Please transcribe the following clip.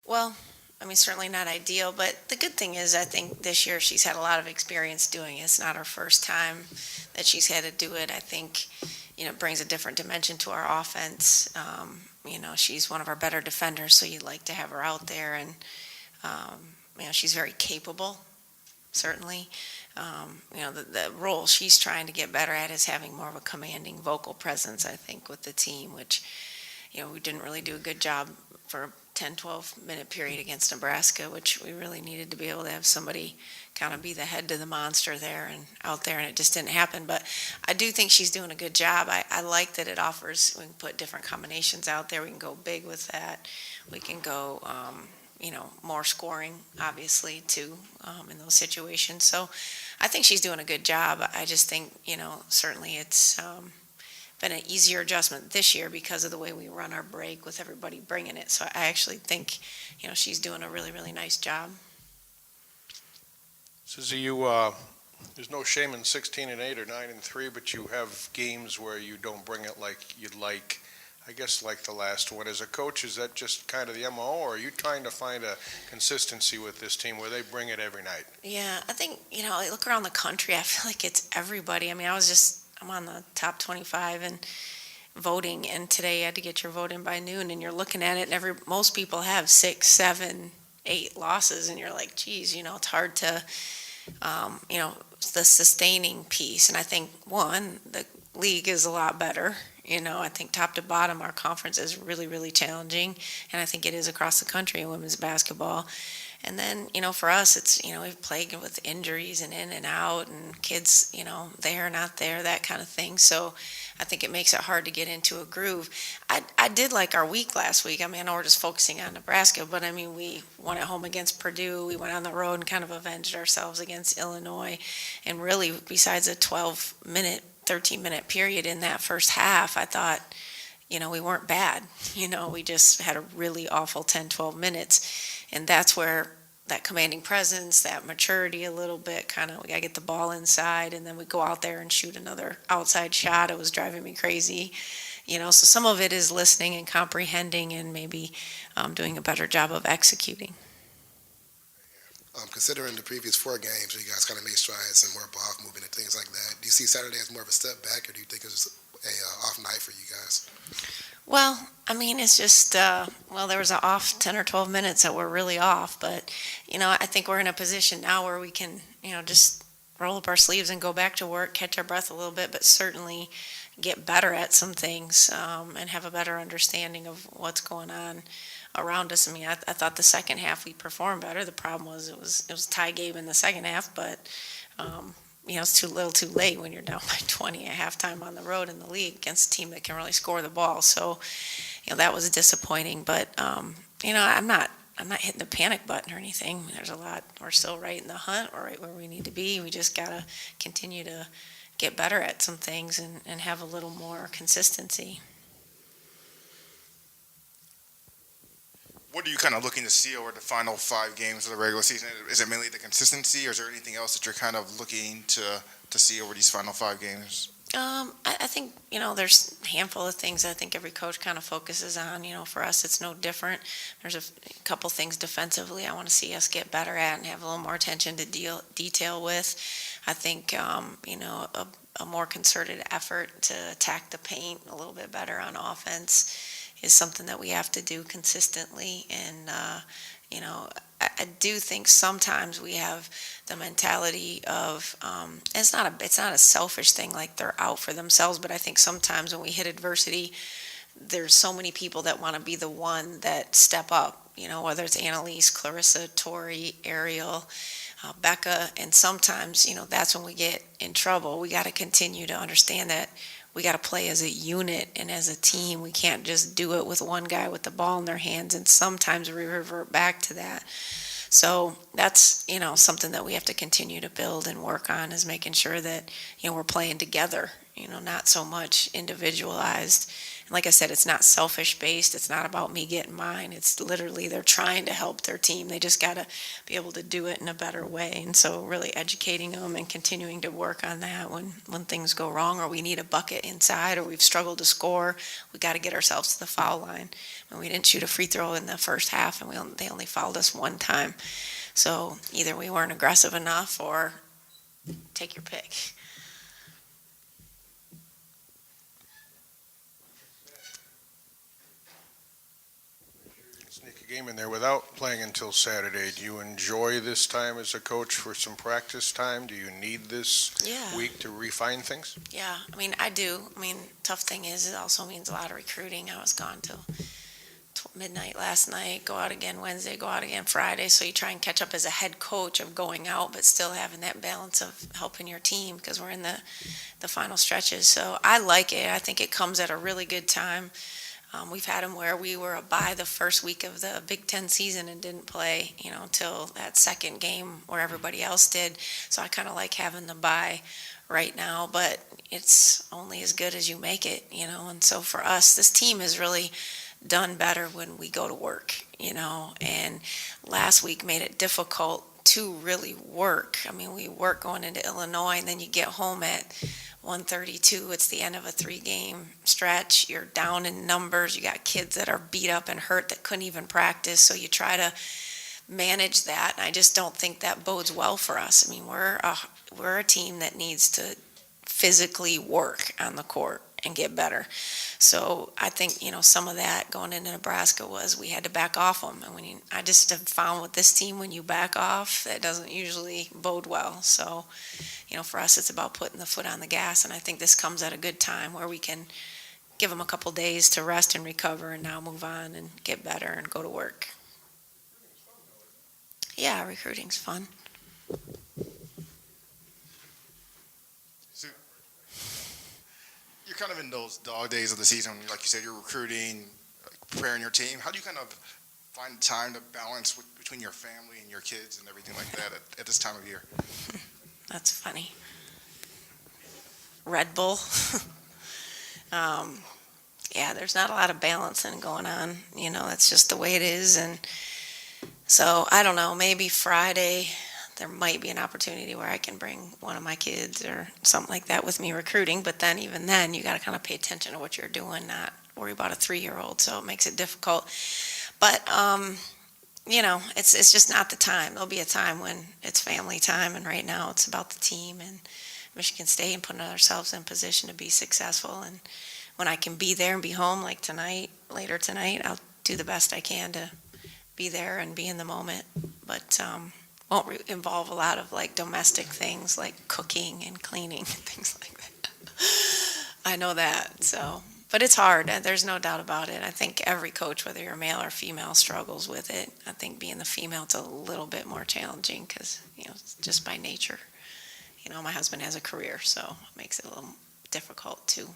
Well, I mean, certainly not ideal, but the good thing is I think this year she's had a lot of experience doing it. It's not her first time that she's had to do it. I think, it brings a different dimension to our offense. She's one of our better defenders, so you'd like to have her out there, and she's very capable, certainly. The role she's trying to get better at is having more of a commanding vocal presence, I think, with the team, which we didn't really do a good job for a 10, 12-minute period against Nebraska, which we really needed to be able to have somebody kind of be the head to the monster there and out there, and it just didn't happen. But I do think she's doing a good job. I like that it offers, we can put different combinations out there. We can go big with that. We can go, more scoring, obviously, too, in those situations. So I think she's doing a good job. I just think, certainly it's been an easier adjustment this year because of the way we run our break with everybody bringing it. So I actually think, she's doing a really, really nice job. Suzy, there's no shame in 16-8 or 9-3, but you have games where you don't bring it like you'd like. I guess like the last one. As a coach, is that just kind of the MO, or are you trying to find a consistency with this team where they bring it every night? Yeah, I think, I look around the country, I feel like it's everybody. I mean, I'm on the top 25 and voting, and today you had to get your vote in by noon, and you're looking at it, and most people have 6, 7, 8 losses, and you're like, geez, it's hard to, the sustaining piece. And I think, one, the league is a lot better. I think top to bottom, our conference is really, really challenging, and I think it is across the country in women's basketball. And then, for us, it's, we've plagued with injuries and in and out and kids, there, not there, that kind of thing. So I think it makes it hard to get into a groove. I did like our week last week. I mean, I know we're just focusing on Nebraska, but I mean, we won at home against Purdue. We went on the road and kind of avenged ourselves against Illinois. And really, besides a 12-minute, 13-minute period in that first half, I thought, we weren't bad. We just had a really awful 10, 12 minutes. And that's where that commanding presence, that maturity a little bit, kind of, we got to get the ball inside, and then we go out there and shoot another outside shot. It was driving me crazy. So some of it is listening and comprehending and maybe doing a better job of executing. Considering the previous 4 games where you guys kind of made strides and more ball movement and things like that, do you see Saturday as more of a step back, or do you think it was a off night for you guys? Well, I mean, it's just, there was an off 10 or 12 minutes that were really off. But, I think we're in a position now where we can, just roll up our sleeves and go back to work, catch our breath a little bit, but certainly get better at some things and have a better understanding of what's going on around us. I mean, I thought the second half we performed better. The problem was it was a tie game in the second half, but it's too little too late when you're down by 20 at halftime on the road in the league against a team that can really score the ball. So, that was disappointing. But, I'm not hitting the panic button or anything. There's a lot. We're still right in the hunt. We're right where we need to be. We just got to continue to get better at some things and have a little more consistency. What are you kind of looking to see over the final 5 games of the regular season? Is it mainly the consistency, or is there anything else that you're kind of looking to see over these final 5 games? I think, there's a handful of things I think every coach kind of focuses on. For us, it's no different. There's a couple things defensively I want to see us get better at and have a little more attention to detail with. I think, a more concerted effort to attack the paint a little bit better on offense is something that we have to do consistently. And, I do think sometimes we have the mentality of it's not a selfish thing, like they're out for themselves, but I think sometimes when we hit adversity, there's so many people that want to be the one that step up, whether it's Annalise, Clarissa, Tori, Ariel, Becca, and sometimes, that's when we get in trouble. We got to continue to understand that we got to play as a unit and as a team. We can't just do it with one guy with the ball in their hands, and sometimes we revert back to that. So that's, something that we have to continue to build and work on, is making sure that, we're playing together, not so much individualized. And like I said, it's not selfish based. It's not about me getting mine. It's literally they're trying to help their team. They just got to be able to do it in a better way. And so really educating them and continuing to work on that when things go wrong or we need a bucket inside or we've struggled to score, we got to get ourselves to the foul line. And we didn't shoot a free throw in the first half and they only fouled us one time. So either we weren't aggressive enough or take your pick. Sneak a game in there without playing until Saturday. Do you enjoy this time as a coach for some practice time? Do you need this Yeah. week to refine things? Yeah, I mean, I do. I mean, tough thing is it also means a lot of recruiting. I was gone till midnight last night, go out again Wednesday, go out again Friday. So you try and catch up as a head coach of going out, but still having that balance of helping your team because we're in the final stretches. So I like it. I think it comes at a really good time. We've had them where we were a bye the first week of the Big Ten season and didn't play, until that second game where everybody else did. So I kind of like having the bye right now, but it's only as good as you make it, And so for us, this team has really done better when we go to work, and last week made it difficult to really work. I mean, we work going into Illinois and then you get home at 1:32. It's the end of a 3-game stretch. You're down in numbers. You got kids that are beat up and hurt that couldn't even practice. So you try to manage that. And I just don't think that bodes well for us. I mean, we're a team that needs to physically work on the court and get better. So I think, some of that going into Nebraska was we had to back off them. And I just have found with this team, when you back off, that doesn't usually bode well. So, for us, it's about putting the foot on the gas. And I think this comes at a good time where we can give them a couple days to rest and recover and now move on and get better and go to work. Yeah, recruiting's fun. So you're kind of in those dog days of the season, like you said, you're recruiting, preparing your team. How do you kind of find time to balance between your family and your kids and everything like that at this time of year? That's funny. Red Bull. Yeah, there's not a lot of balancing going on. That's just the way it is. And so I don't know, maybe Friday there might be an opportunity where I can bring one of my kids or something like that with me recruiting. But then even then, you got to kind of pay attention to what you're doing, not worry about a 3-year-old. So it makes it difficult. But, it's just not the time. There'll be a time when it's family time. And right now it's about the team and Michigan State and putting ourselves in position to be successful. And when I can be there and be home like tonight, later tonight, I'll do the best I can to be there and be in the moment. But won't involve a lot of like domestic things like cooking and cleaning and things like that. I know that. So, but it's hard. There's no doubt about it. I think every coach, whether you're male or female, struggles with it. I think being the female, it's a little bit more challenging because, it's just by nature. My husband has a career, so it makes it a little difficult too.